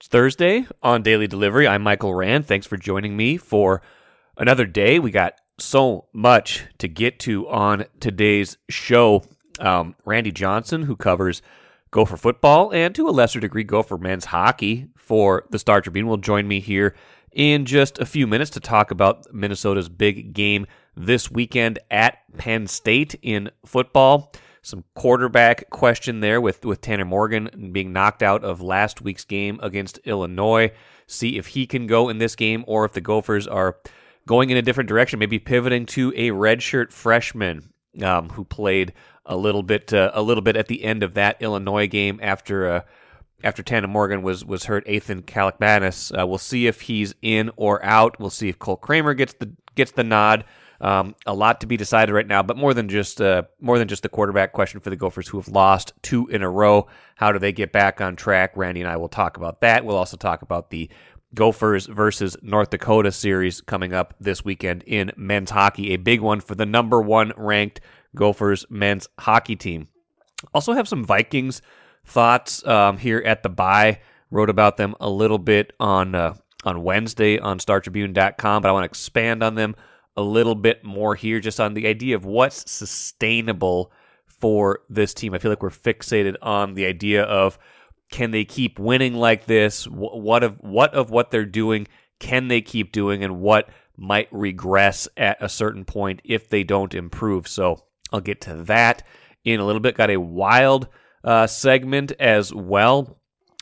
Thursday on Daily Delivery. I'm Michael Rand. Thanks for joining me for another day. We got so much to get to on today's show. Randy Johnson, who covers Gopher football and to a lesser degree Gopher men's hockey for the Star Tribune, will join me here in just a few minutes to talk about Minnesota's big game this weekend at Penn State in football. Some quarterback question there with Tanner Morgan being knocked out of last week's game against Illinois. See if he can go in this game or if the Gophers are going in a different direction, maybe pivoting to a redshirt freshman who played a little bit at the end of that Illinois game after Tanner Morgan was hurt. Ethan Kalakmanis. We'll see if he's in or out. We'll see if Cole Kramer gets the nod. A lot to be decided right now, but more than just the quarterback question for the Gophers, who have lost 2 in a row. How do they get back on track? Randy and I will talk about that. We'll also talk about the Gophers versus North Dakota series coming up this weekend in men's hockey, a big one for the number 1 ranked Gophers men's hockey team. Also have some Vikings thoughts here at the bye. Wrote about them a little bit on Wednesday on StarTribune.com, but I want to expand on them a little bit more here, just on the idea of what's sustainable for this team. I feel like we're fixated on the idea of, can they keep winning like this? What of what they're doing can they keep doing, and what might regress at a certain point if they don't improve? So I'll get to that in a little bit. Got a wild segment as well.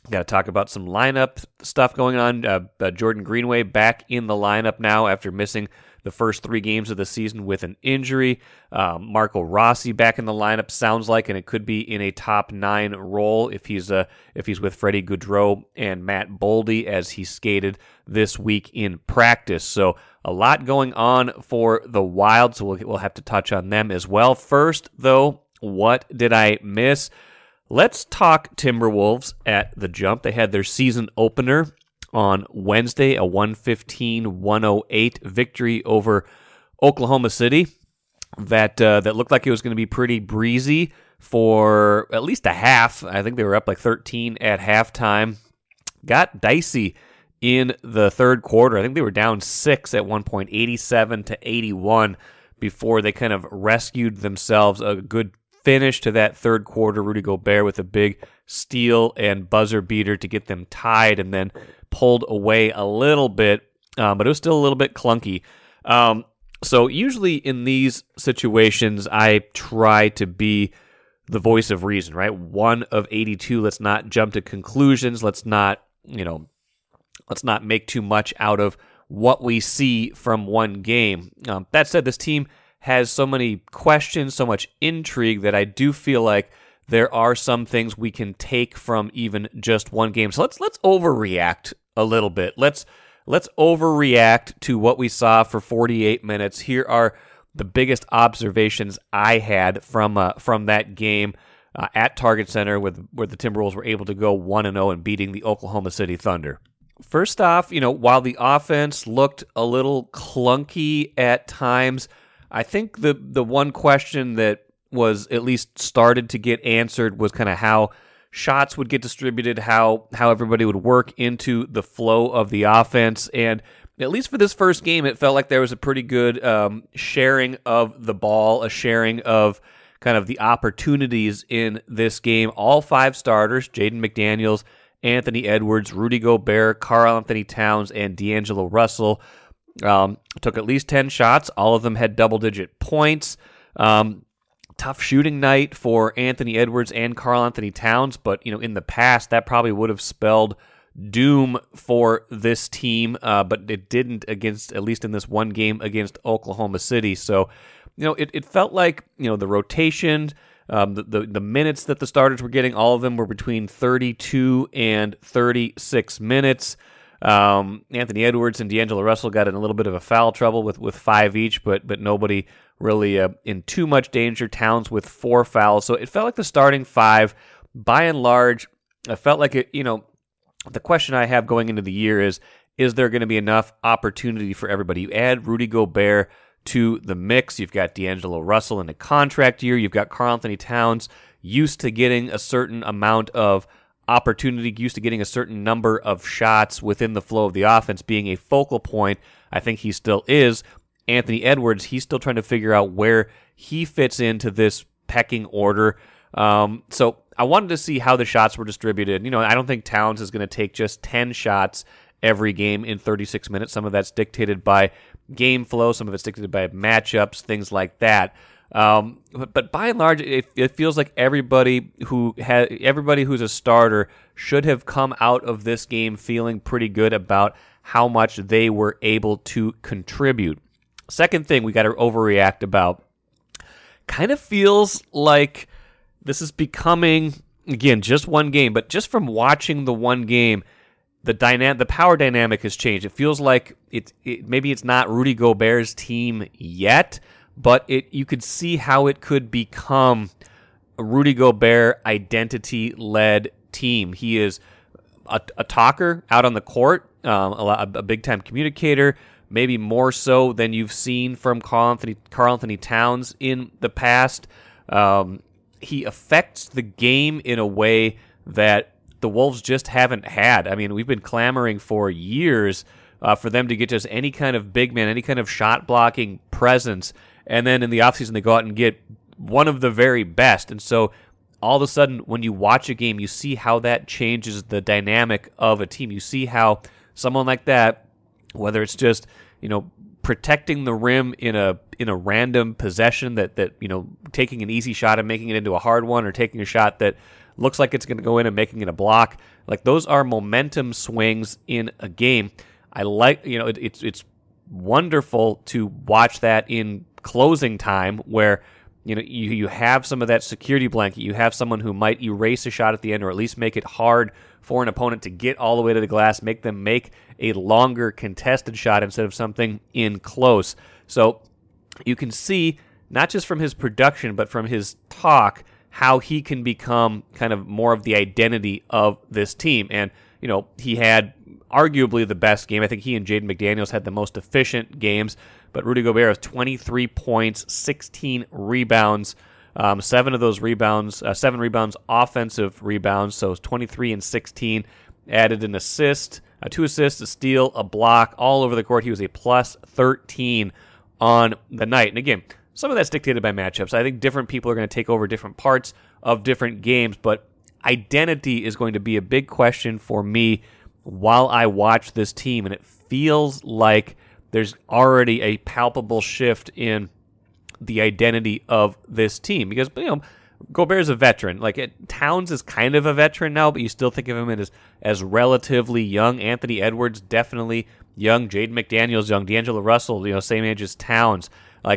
Got to talk about some lineup stuff going on. Jordan Greenway back in the lineup now after missing the first 3 games of the season with an injury. Marco Rossi back in the lineup, sounds like, and it could be in a top 9 role if he's with Freddie Goudreau and Matt Boldy as he skated this week in practice. So a lot going on for the Wild, so we'll have to touch on them as well. First, though, what did I miss? Let's talk Timberwolves at the jump. They had their season opener on Wednesday, a 115-108 victory over Oklahoma City. That looked like it was going to be pretty breezy for at least a half. I think they were up like 13 at halftime. Got dicey in the third quarter. I think they were down 6 at one point, 87-81, before they kind of rescued themselves a good finish to that third quarter. Rudy Gobert with a big steal and buzzer beater to get them tied, and then pulled away a little bit, but it was still a little bit clunky. So usually in these situations, I try to be the voice of reason, right? 1 of 82. Let's not jump to conclusions. Let's not make too much out of what we see from one game. That said, this team has so many questions, so much intrigue, that I do feel like there are some things we can take from even just one game. So let's overreact a little bit. Let's overreact to what we saw for 48 minutes. Here are the biggest observations I had from that game at Target Center, where the Timberwolves were able to go 1-0 and beating the Oklahoma City Thunder. First off, while the offense looked a little clunky at times, I think the one question that was at least started to get answered was kind of how shots would get distributed, how everybody would work into the flow of the offense. And at least for this first game, it felt like there was a pretty good sharing of the ball, a sharing of kind of the opportunities in this game. All 5 starters, Jaden McDaniels, Anthony Edwards, Rudy Gobert, Karl-Anthony Towns, and D'Angelo Russell, took at least 10 shots. All of them had double-digit points. Tough shooting night for Anthony Edwards and Karl-Anthony Towns, but in the past that probably would have spelled doom for this team, but it didn't, at least in this one game against Oklahoma City. So it felt like the rotation, the minutes that the starters were getting, all of them were between 32 and 36 minutes. Anthony Edwards and D'Angelo Russell got in a little bit of a foul trouble with 5 each, but nobody really in too much danger. Towns with 4 fouls. So it felt like the starting 5, by and large, I felt like it, the question I have going into the year is there going to be enough opportunity for everybody? You add Rudy Gobert to the mix. You've got D'Angelo Russell in a contract year. You've got Karl-Anthony Towns used to getting a certain amount of opportunity, used to getting a certain number of shots within the flow of the offense, being a focal point. I think he still is. Anthony Edwards, he's still trying to figure out where he fits into this pecking order. So I wanted to see how the shots were distributed. I don't think Towns is going to take just 10 shots every game in 36 minutes. Some of that's dictated by game flow. Some of it's dictated by matchups, things like that. But by and large, it feels like everybody who's a starter should have come out of this game feeling pretty good about how much they were able to contribute. Second thing we got to overreact about. Kind of feels like this is becoming, again, just one game, but just from watching the one game, the power dynamic has changed. It feels like maybe it's not Rudy Gobert's team yet, but you could see how it could become a Rudy Gobert identity-led team. He is a talker out on the court, a big-time communicator, maybe more so than you've seen from Karl Anthony Towns in the past. He affects the game in a way that the Wolves just haven't had. I mean, we've been clamoring for years for them to get just any kind of big man, any kind of shot-blocking presence, and then in the offseason they go out and get one of the very best. And so all of a sudden, when you watch a game, you see how that changes the dynamic of a team. You see how someone like that, whether it's just protecting the rim in a random possession that taking an easy shot and making it into a hard one, or taking a shot that looks like it's going to go in and making it a block, like those are momentum swings in a game. I like it's wonderful to watch that in closing time where you have some of that security blanket. You have someone who might erase a shot at the end, or at least make it hard for an opponent to get all the way to the glass, make them make a longer contested shot instead of something in close. So you can see, not just from his production, but from his talk, how he can become kind of more of the identity of this team. And, he had arguably the best game. I think he and Jaden McDaniels had the most efficient games, but Rudy Gobert has 23 points, 16 rebounds, 7 rebounds, offensive rebounds, so 23 and 16, added an assist, 2 assists, a steal, a block, all over the court. He was a plus 13 on the night. And again, some of that's dictated by matchups. I think different people are going to take over different parts of different games, but identity is going to be a big question for me while I watch this team, and it feels like there's already a palpable shift in the identity of this team because Gobert's a veteran. Towns is kind of a veteran now, but you still think of him as relatively young. Anthony Edwards definitely young. Jaden McDaniels young. D'Angelo Russell, same age as Towns.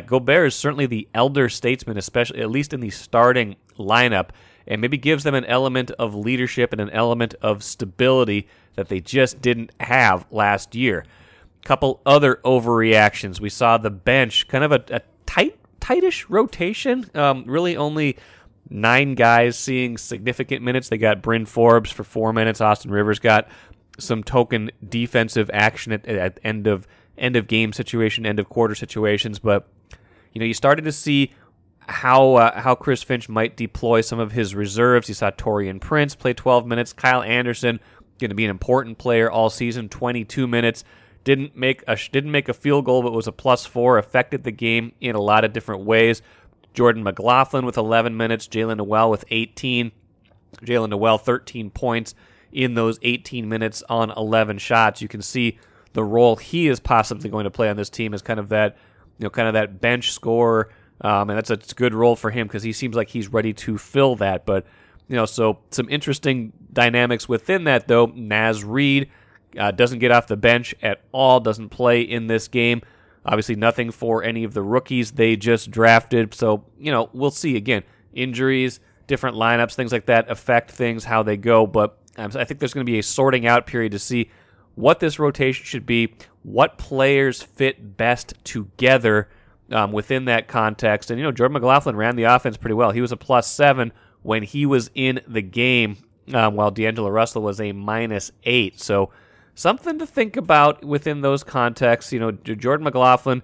Gobert is certainly the elder statesman, especially at least in the starting lineup, and maybe gives them an element of leadership and an element of stability that they just didn't have last year. Couple other overreactions. We saw the bench, kind of a tightish rotation. Really only 9 guys seeing significant minutes. They got Bryn Forbes for 4 minutes. Austin Rivers got some token defensive action at end of game situation, end of quarter situations. But you started to see how Chris Finch might deploy some of his reserves. You saw Taurean Prince play 12 minutes. Kyle Anderson going to be an important player all season, 22 minutes. Didn't make a field goal, but was a +4. Affected the game in a lot of different ways. Jordan McLaughlin with 11 minutes. Jalen Noel with 18. Jalen Noel 13 points in those 18 minutes on 11 shots. You can see the role he is possibly going to play on this team as kind of that bench scorer. And that's a good role for him because he seems like he's ready to fill that. But so some interesting dynamics within that though. Naz Reid doesn't get off the bench at all, doesn't play in this game. Obviously nothing for any of the rookies they just drafted. So, we'll see. Again, injuries, different lineups, things like that affect things, how they go. But I think there's going to be a sorting out period to see what this rotation should be, what players fit best together within that context. And, Jordan McLaughlin ran the offense pretty well. He was a +7 when he was in the game, while D'Angelo Russell was a -8. So something to think about within those contexts. Jordan McLaughlin,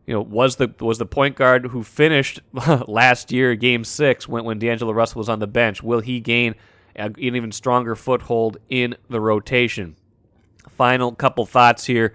was the point guard who finished last year, Game 6, when D'Angelo Russell was on the bench. Will he gain an even stronger foothold in the rotation. Final couple thoughts here.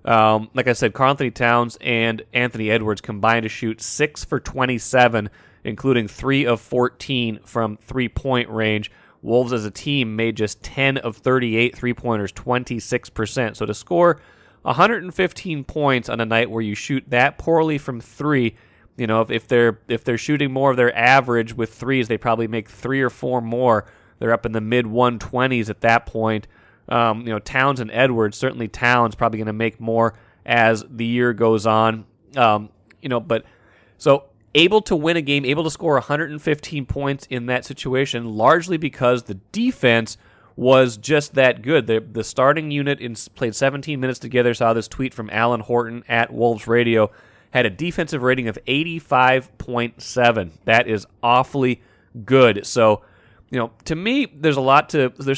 Like I said, Karl-Anthony Towns and Anthony Edwards combined to shoot 6 for 27, including 3 of 14 from three-point range. Wolves as a team made just 10 of 38 three-pointers, 26%. So to score 115 points on a night where you shoot that poorly from three, if they're shooting more of their average with threes, they probably make 3 or 4 more. They're up in the mid 120s at that point. Towns and Edwards, certainly Towns probably going to make more as the year goes on. But so able to win a game, able to score 115 points in that situation, largely because the defense was just that good. The starting unit played 17 minutes together. Saw this tweet from Alan Horton at Wolves Radio, had a defensive rating of 85.7. That is awfully good. So, to me, there's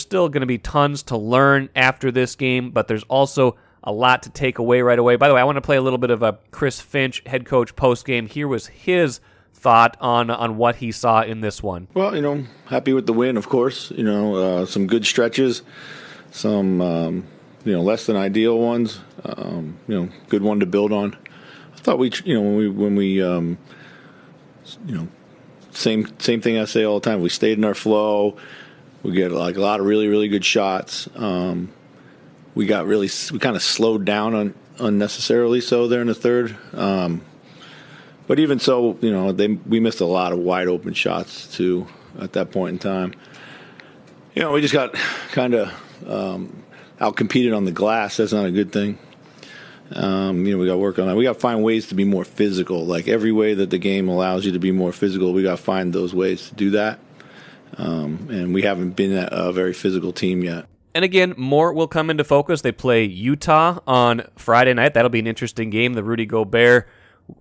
still going to be tons to learn after this game, but there's also a lot to take away right away. By the way, I want to play a little bit of a Chris Finch head coach post game. Here was his thought on what he saw in this one. Well, happy with the win, of course. Some good stretches, some less than ideal ones. Good one to build on. I thought when we same thing I say all the time. We stayed in our flow. We get like a lot of really, really good shots. We kind of slowed down unnecessarily so there in the third. But even so, we missed a lot of wide open shots too at that point in time. We just got kind of outcompeted on the glass. That's not a good thing. We got to work on that. We got to find ways to be more physical. Like every way that the game allows you to be more physical, we got to find those ways to do that. And we haven't been a very physical team yet. And again, more will come into focus. They play Utah on Friday night. That'll be an interesting game. The Rudy Gobert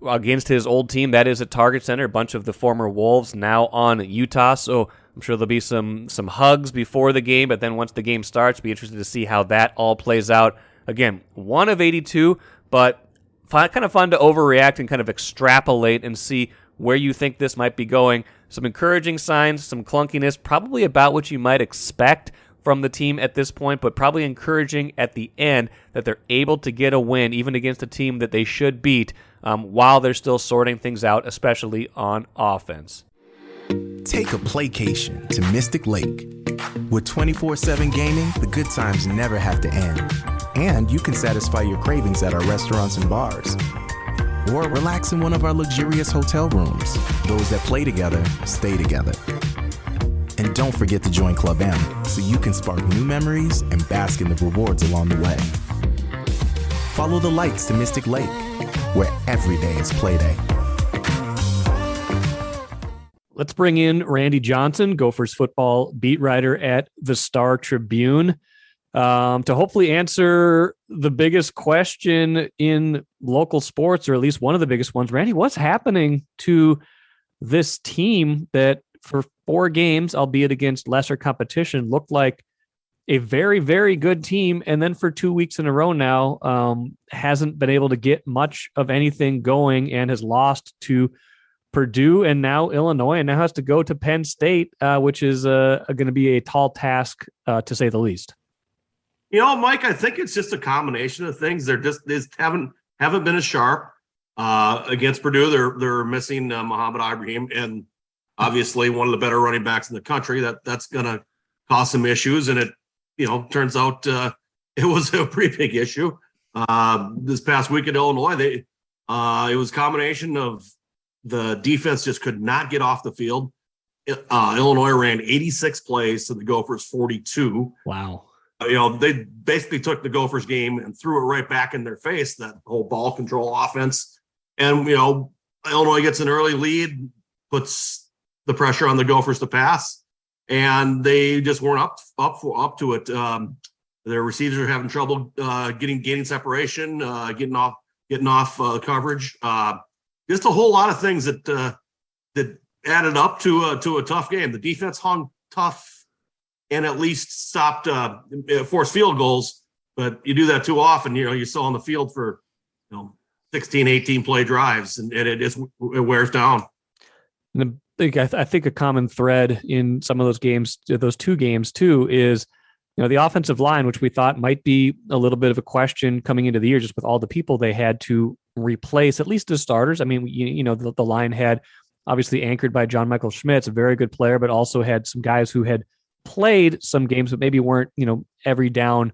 against his old team. That is at Target Center. A bunch of the former Wolves now on Utah. So I'm sure there'll be some hugs before the game. But then once the game starts, be interested to see how that all plays out. Again, 1 of 82, but kind of fun to overreact and kind of extrapolate and see where you think this might be going. Some encouraging signs, some clunkiness, probably about what you might expect from the team at this point, but probably encouraging at the end that they're able to get a win, even against a team that they should beat, while they're still sorting things out, especially on offense. Take a playcation to Mystic Lake. With 24/7 gaming, the good times never have to end. And you can satisfy your cravings at our restaurants and bars. Or relax in one of our luxurious hotel rooms. Those that play together, stay together. And don't forget to join Club M so you can spark new memories and bask in the rewards along the way. Follow the lights to Mystic Lake, where every day is play day. Let's bring in Randy Johnson, Gophers football beat writer at the Star Tribune, to hopefully answer the biggest question in local sports, or at least one of the biggest ones. Randy, what's happening to this team that for 4 games, albeit against lesser competition, looked like a very, very good team, and then for 2 weeks in a row now hasn't been able to get much of anything going and has lost to Purdue and now Illinois, and now has to go to Penn State, which is going to be a tall task, to say the least. Mike, I think it's just a combination of things. They haven't been as sharp against Purdue. They're missing Muhammad Ibrahim, and obviously one of the better running backs in the country. That's going to cause some issues, and it turns out it was a pretty big issue this past week at Illinois. It was a combination of the defense just could not get off the field. Illinois ran 86 plays to the Gophers 42. Wow. They basically took the Gophers game and threw it right back in their face, that whole ball control offense. And, Illinois gets an early lead, puts the pressure on the Gophers to pass, and they just weren't up to it. Their receivers are having trouble gaining separation, getting off coverage. Just a whole lot of things that added up to a tough game. The defense hung tough and at least stopped forced field goals, but you do that too often, you're still on the field for 16, 18 play drives, and it wears down. The I think a common thread in some of those games, those two games too, is the offensive line, which we thought might be a little bit of a question coming into the year, just with all the people they had to replace, at least as starters. I mean, the line had obviously anchored by John Michael Schmitz, a very good player, but also had some guys who had played some games, but maybe weren't, every down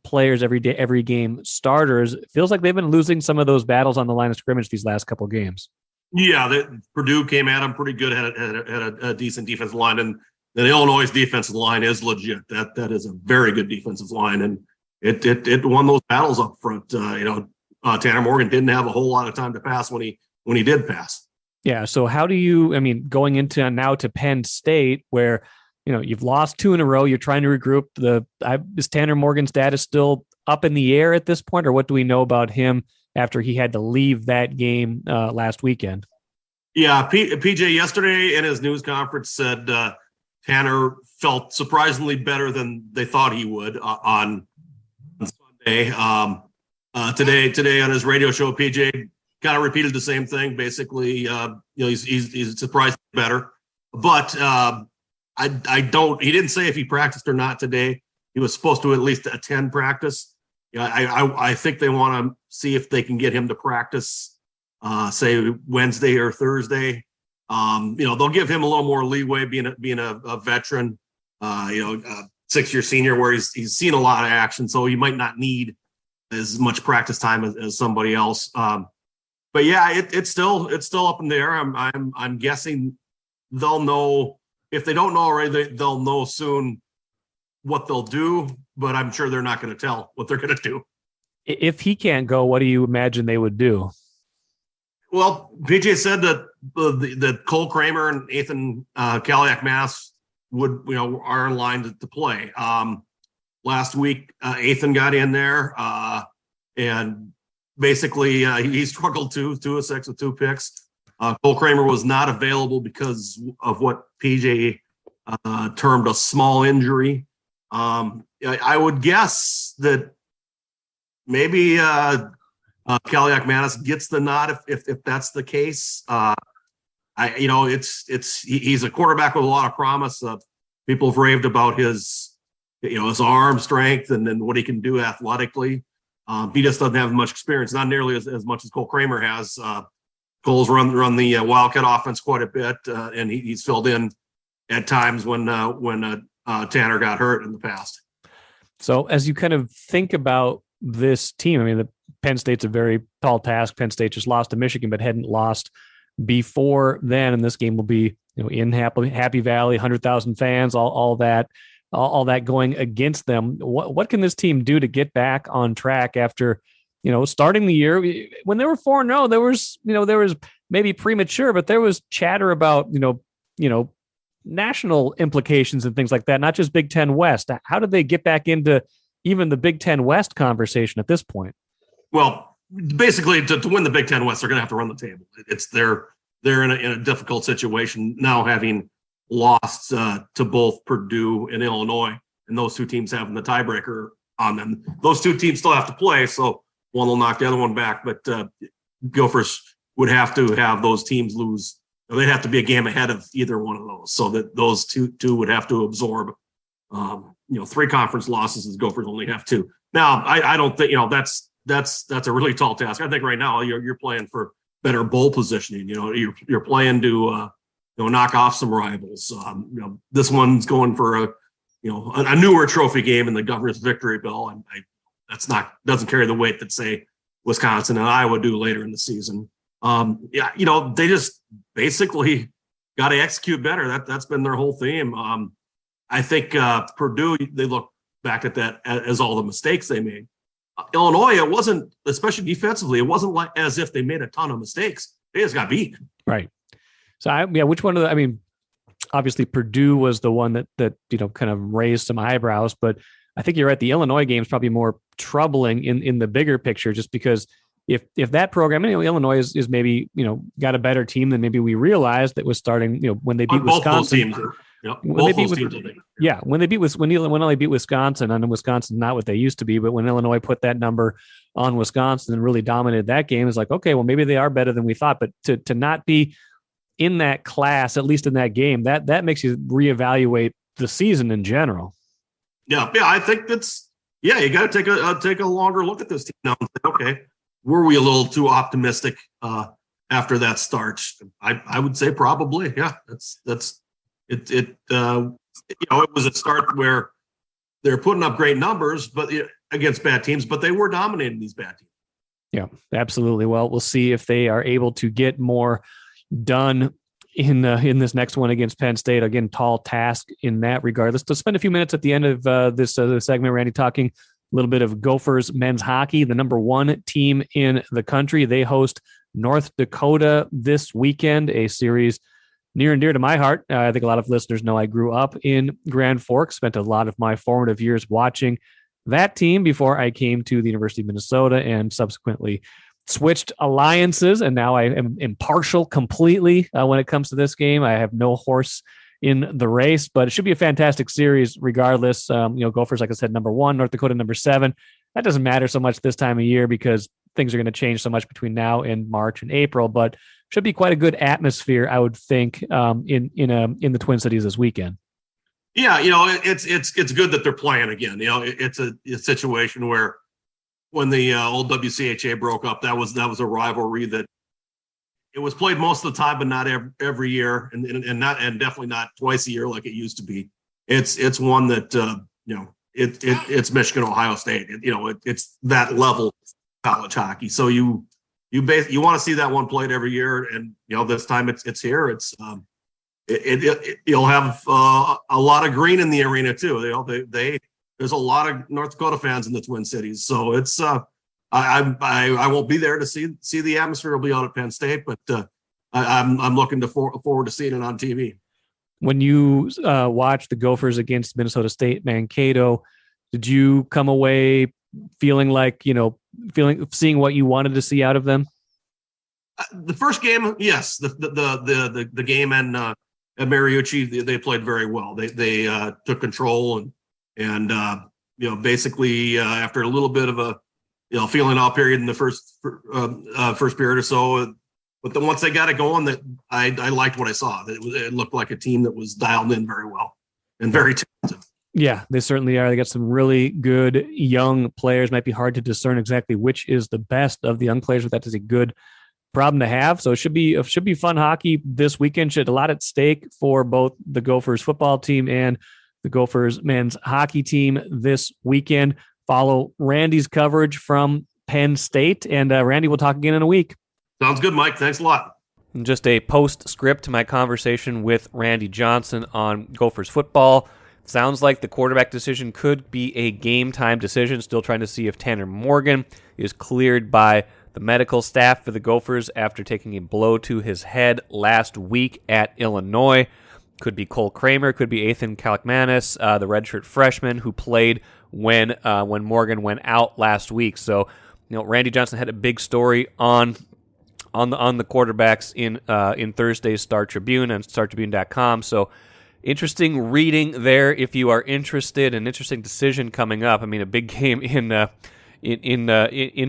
players, every day, every game starters. It feels like they've been losing some of those battles on the line of scrimmage these last couple of games. Yeah, Purdue came at them pretty good, had a decent defensive line, and then Illinois' defensive line is legit. That is a very good defensive line, and it won those battles up front. Tanner Morgan didn't have a whole lot of time to pass when he did pass. Yeah. So how do you? I mean, going into now to Penn State, where you've lost 2 in a row, you're trying to regroup. Is Tanner Morgan's status still up in the air at this point, or what do we know about him after he had to leave that game last weekend? Yeah, PJ yesterday in his news conference said Tanner felt surprisingly better than they thought he would on Sunday. Today on his radio show, PJ kind of repeated the same thing. Basically, he's surprised better, but he didn't say if he practiced or not today. He was supposed to at least attend practice. I think they want to see if they can get him to practice, say Wednesday or Thursday. They'll give him a little more leeway being a veteran, 6-year senior where he's seen a lot of action, so he might not need as much practice time as somebody else. But yeah, it's still up in the air. I'm guessing they'll know. If they don't know already, they'll know soon what they'll do, but I'm sure they're not going to tell what they're going to do. If he can't go, what do you imagine they would do? Well, PJ said that Cole Kramer and Ethan Kaliak-Mass are in line to play. Last week, Ethan got in there, and basically he struggled 2-6 with 2 picks. Cole Kramer was not available because of what PJ termed a small injury. I would guess that maybe Kaliak-Manis gets the nod if that's the case. He's a quarterback with a lot of promise. People have raved about his arm strength and then what he can do athletically. He just doesn't have much experience, not nearly as much as Cole Kramer has. Cole's run the Wildcat offense quite a bit, and he's filled in at times when Tanner got hurt in the past. So as you kind of think about this team, I mean, the Penn State's a very tall task. Penn State just lost to Michigan, but hadn't lost before then, and this game will be in Happy Valley, 100,000 fans, all that going against them. What can this team do to get back on track after starting the year when they were 4-0? There was maybe premature, but there was chatter about national implications and things like that, not just Big Ten West. How did they get back into even the Big Ten West conversation at this point? Well, basically, to win the Big Ten West, they're going to have to run the table. They're in a difficult situation now, having lost to both Purdue and Illinois, and those 2 teams having the tiebreaker on them. Those 2 teams still have to play, so one will knock the other one back. But Gophers would have to have those teams lose. They'd have to be a game ahead of either one of those, so that those two would have to absorb 3 conference losses, as Gophers only have 2. Now, I don't think that's a really tall task. I think right now you're playing for better bowl positioning. You're playing to knock off some rivals. This one's going for a newer trophy game in the Governor's Victory Bell, and doesn't carry the weight that say Wisconsin and Iowa do later in the season. They just basically got to execute better. That's been their whole theme. I think Purdue, they look back at that as all the mistakes they made. Illinois, it wasn't, especially defensively, it wasn't like as if they made a ton of mistakes. They just got beat. Right. So which one of the? Obviously Purdue was the one that kind of raised some eyebrows, but I think you're right. The Illinois game is probably more troubling in the bigger picture, just because if that program, Illinois is maybe got a better team than maybe we realized that was starting. When they beat Wisconsin. When Illinois beat Wisconsin, and Wisconsin's not what they used to be, but when Illinois put that number on Wisconsin and really dominated that game, it's like, okay, well, maybe they are better than we thought, but to not be in that class, at least in that game, that makes you reevaluate the season in general. Yeah, I think you got to take a longer look at this team now and say, okay, were we a little too optimistic after that start? I would say probably, yeah. It. It was a start where they're putting up great numbers, but against bad teams, but they were dominating these bad teams. Yeah, absolutely. Well, we'll see if they are able to get more done in this next one against Penn State. Again, tall task in that regard. Let's spend a few minutes at the end of this segment, Randy, talking a little bit of Gophers men's hockey, the number 1 team in the country. They host North Dakota this weekend, a series near and dear to my heart. I think a lot of listeners know I grew up in Grand Forks, spent a lot of my formative years watching that team before I came to the University of Minnesota and subsequently switched alliances, and now I am impartial completely when it comes to this game. I have no horse in the race, but it should be a fantastic series regardless. Gophers, like I said, number 1, North Dakota number 7. That doesn't matter so much this time of year because things are going to change so much between now and March and April, but should be quite a good atmosphere, I would think, in the Twin Cities this weekend. Yeah, it's good that they're playing again. It's a situation where when the old WCHA broke up, that was a rivalry that it was played most of the time, but not every year, and definitely not twice a year like it used to be. It's one that it's Michigan, Ohio State. It's that level of college hockey. So you want to see that one played every year, and this time it's here. It's you'll have a lot of green in the arena too. There's a lot of North Dakota fans in the Twin Cities, so it's I won't be there to see the atmosphere. I'll be out at Penn State, but I'm looking forward to seeing it on TV. When you watched the Gophers against Minnesota State Mankato, did you come away feeling like seeing what you wanted to see out of them? The first game, yes. The game and at Mariucci, they played very well. They took control and basically after a little bit of a feeling out period in the first period or so, but then once they got it going, that I liked what I saw. It looked like a team that was dialed in very well and very talented. Yeah, they certainly are. They got some really good young players. Might be hard to discern exactly which is the best of the young players, but that is a good problem to have. So it should be fun hockey this weekend. Should a lot at stake for both the Gophers football team and the Gophers men's hockey team this weekend. Follow Randy's coverage from Penn State, and Randy, we'll talk again in a week. Sounds good, Mike. Thanks a lot. And just a postscript to my conversation with Randy Johnson on Gophers football. Sounds like the quarterback decision could be a game-time decision. Still trying to see if Tanner Morgan is cleared by the medical staff for the Gophers after taking a blow to his head last week at Illinois. Could be Cole Kramer, could be Ethan Kalakmanis, the redshirt freshman who played when Morgan went out last week. So, Randy Johnson had a big story on the quarterbacks in Thursday's Star Tribune and StarTribune.com. So, interesting reading there if you are interested. An interesting decision coming up. I mean, a big game in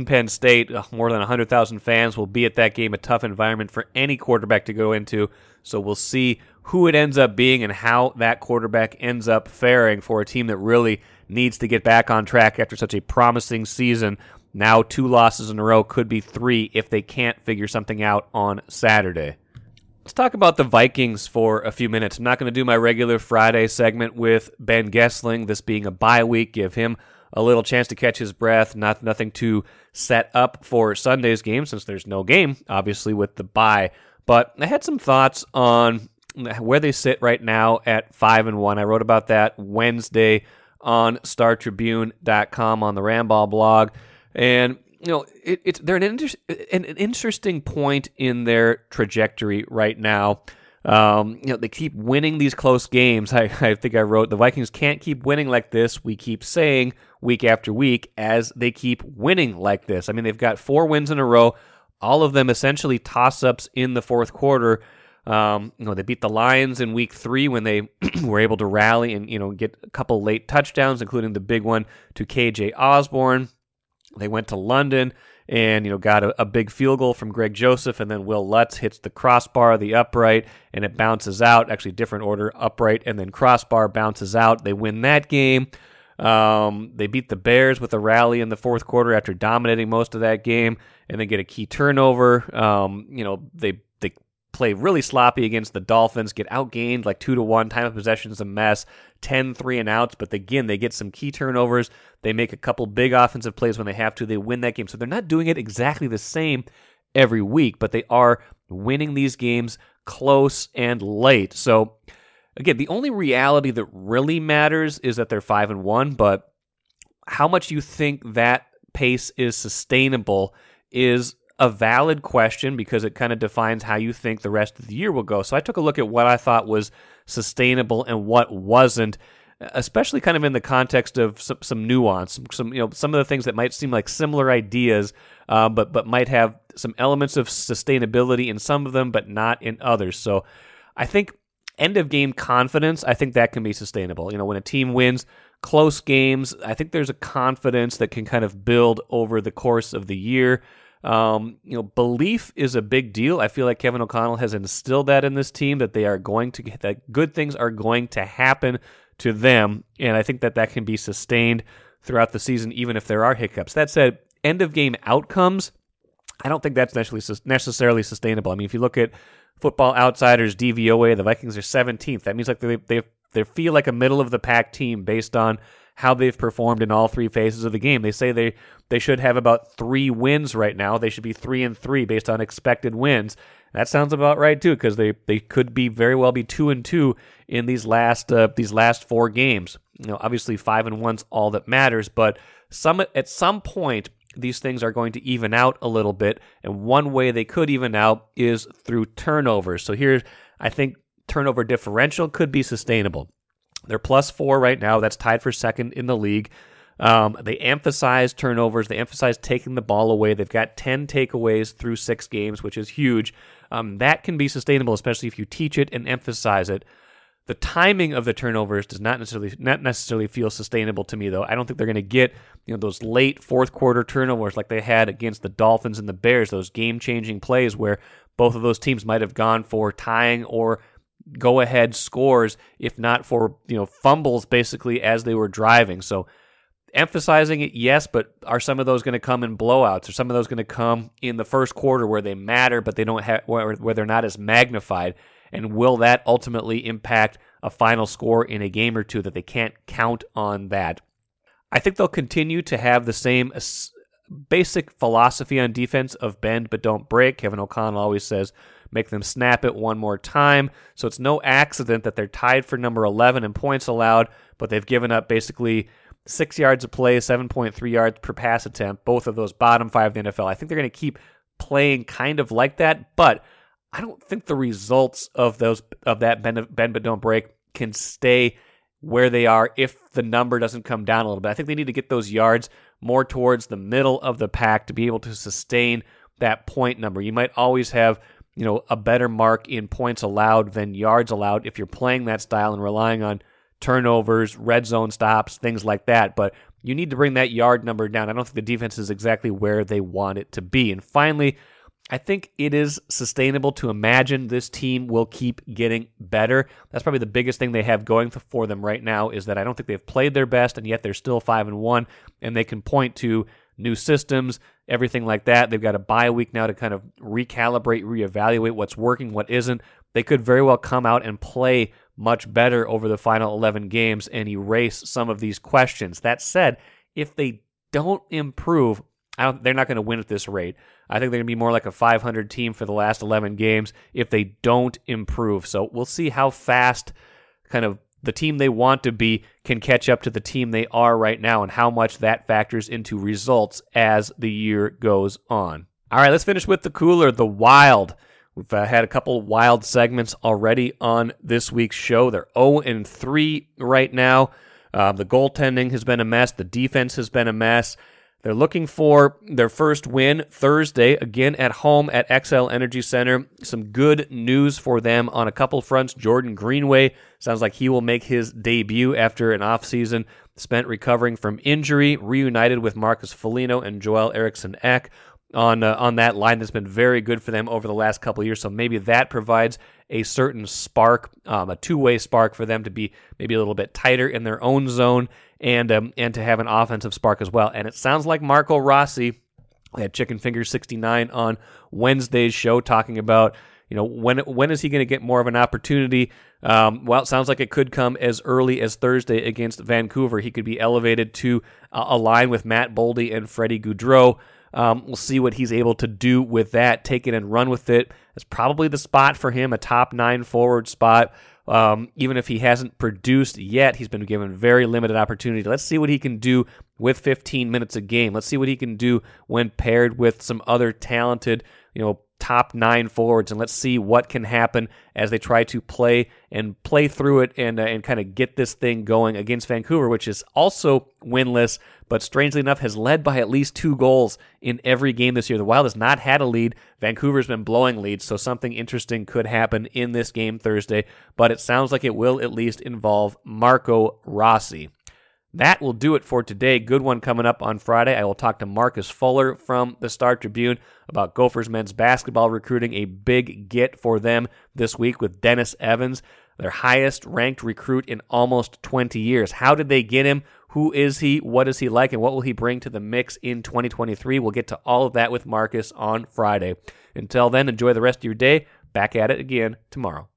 Penn State. More than 100,000 fans will be at that game. A tough environment for any quarterback to go into. So we'll see who it ends up being and how that quarterback ends up faring for a team that really needs to get back on track after such a promising season. Now 2 losses in a row, could be 3 if they can't figure something out on Saturday. Let's talk about the Vikings for a few minutes. I'm not going to do my regular Friday segment with Ben Gessling, this being a bye week, give him a little chance to catch his breath, nothing to set up for Sunday's game since there's no game, obviously, with the bye. But I had some thoughts on where they sit right now at 5-1. I wrote about that Wednesday on StarTribune.com on the Ramball blog. And, they're an interesting point in their trajectory right now. They keep winning these close games. I think I wrote, the Vikings can't keep winning like this. We keep saying week after week as they keep winning like this. I mean, they've got 4 wins in a row, all of them essentially toss-ups in the fourth quarter. They beat the Lions in week 3 when they were able to rally and, get a couple late touchdowns, including the big one to KJ Osborne. They went to London and got a big field goal from Greg Joseph, and then Will Lutz hits the crossbar, the upright, and it bounces out. Actually, different order: upright and then crossbar, bounces out. They win that game. They beat the Bears with a rally in the fourth quarter after dominating most of that game, and then get a key turnover. They play really sloppy against the Dolphins, get outgained like 2-1. Time of possession is a mess. 10 3-and-outs, but again, they get some key turnovers. They make a couple big offensive plays when they have to. They win that game. So they're not doing it exactly the same every week, but they are winning these games close and late. So again, the only reality that really matters is that they're 5-1, but how much you think that pace is sustainable is a valid question because it kind of defines how you think the rest of the year will go. So I took a look at what I thought was sustainable and what wasn't, especially kind of in the context of some nuance, some of the things that might seem like similar ideas, but might have some elements of sustainability in some of them, but not in others. So I think end of game confidence, I think that can be sustainable. When a team wins close games, I think there's a confidence that can kind of build over the course of the year. Belief is a big deal. I feel like Kevin O'Connell has instilled that in this team, that that good things are going to happen to them, and I think that can be sustained throughout the season, even if there are hiccups. That said, end of game outcomes, I don't think that's necessarily sustainable. I mean, if you look at Football Outsiders DVOA, the Vikings are 17th. That means like they feel like a middle of the pack team based on how they've performed in all three phases of the game. They say they should have about 3 wins right now. They should be 3-3 based on expected wins. That sounds about right too, because they could be very well be 2-2 in these last 4 games. Obviously 5-1's all that matters, but at some point these things are going to even out a little bit, and one way they could even out is through turnovers. So here, I think turnover differential could be sustainable. They're +4 right now. That's tied for second in the league. They emphasize turnovers. They emphasize taking the ball away. They've got 10 takeaways through 6 games, which is huge. That can be sustainable, especially if you teach it and emphasize it. The timing of the turnovers does not necessarily feel sustainable to me, though. I don't think they're going to get those late fourth quarter turnovers like they had against the Dolphins and the Bears, those game-changing plays where both of those teams might have gone for tying or go-ahead scores, if not for fumbles basically as they were driving. So emphasizing it, yes, but are some of those going to come in blowouts? Are some of those going to come in the first quarter where they matter, but they don't have where they're not as magnified? And will that ultimately impact a final score in a game or two that they can't count on that? I think they'll continue to have the same basic philosophy on defense of bend but don't break. Kevin O'Connell always says, make them snap it one more time. So it's no accident that they're tied for number 11 in points allowed, but they've given up basically 6 yards a play, 7.3 yards per pass attempt, both of those bottom 5 in the NFL. I think they're going to keep playing kind of like that, but I don't think the results of that bend but don't break can stay where they are if the number doesn't come down a little bit. I think they need to get those yards more towards the middle of the pack to be able to sustain that point number. You might always have a better mark in points allowed than yards allowed if you're playing that style and relying on turnovers, red zone stops, things like that. But you need to bring that yard number down. I don't think the defense is exactly where they want it to be. And finally, I think it is sustainable to imagine this team will keep getting better. That's probably the biggest thing they have going for them right now, is that I don't think they've played their best, and yet they're still 5-1, and they can point to new systems, everything like that. They've got a bye week now to kind of recalibrate, reevaluate what's working, what isn't. They could very well come out and play much better over the final 11 games and erase some of these questions. That said, if they don't improve, they're not going to win at this rate. I think they're going to be more like a 500 team for the last 11 games if they don't improve. So we'll see how fast kind of the team they want to be can catch up to the team they are right now, and how much that factors into results as the year goes on. All right, let's finish with the cooler, the Wild. We've had a couple wild segments already on this week's show. They're 0-3 right now. The goaltending has been a mess. The defense has been a mess. They're looking for their first win Thursday, again at home at XL Energy Center. Some good news for them on a couple fronts. Jordan Greenway sounds like he will make his debut after an offseason spent recovering from injury, reunited with Marcus Foligno and Joel Eriksson Ek. on that line that's been very good for them over the last couple of years. So maybe that provides a certain spark, a two-way spark for them to be maybe a little bit tighter in their own zone and to have an offensive spark as well. And it sounds like Marco Rossi had Chicken Finger 69 on Wednesday's show talking about, when is he going to get more of an opportunity? Well, it sounds like it could come as early as Thursday against Vancouver. He could be elevated to align with Matt Boldy and Freddie Gaudreau. We'll see what he's able to do with that, take it and run with it. That's probably the spot for him, a top 9 forward spot. Even if he hasn't produced yet, he's been given very limited opportunity. Let's see what he can do with 15 minutes a game. Let's see what he can do when paired with some other talented, top 9 forwards, and let's see what can happen as they try to play through it and kind of get this thing going against Vancouver, which is also winless, but strangely enough has led by at least 2 goals in every game this year. The Wild has not had a lead. Vancouver's been blowing leads, so something interesting could happen in this game Thursday, but it sounds like it will at least involve Marco Rossi. That will do it for today. Good one coming up on Friday. I will talk to Marcus Fuller from the Star Tribune about Gophers men's basketball recruiting, a big get for them this week with Dennis Evans, their highest ranked recruit in almost 20 years. How did they get him? Who is he? What is he like? And what will he bring to the mix in 2023? We'll get to all of that with Marcus on Friday. Until then, enjoy the rest of your day. Back at it again tomorrow.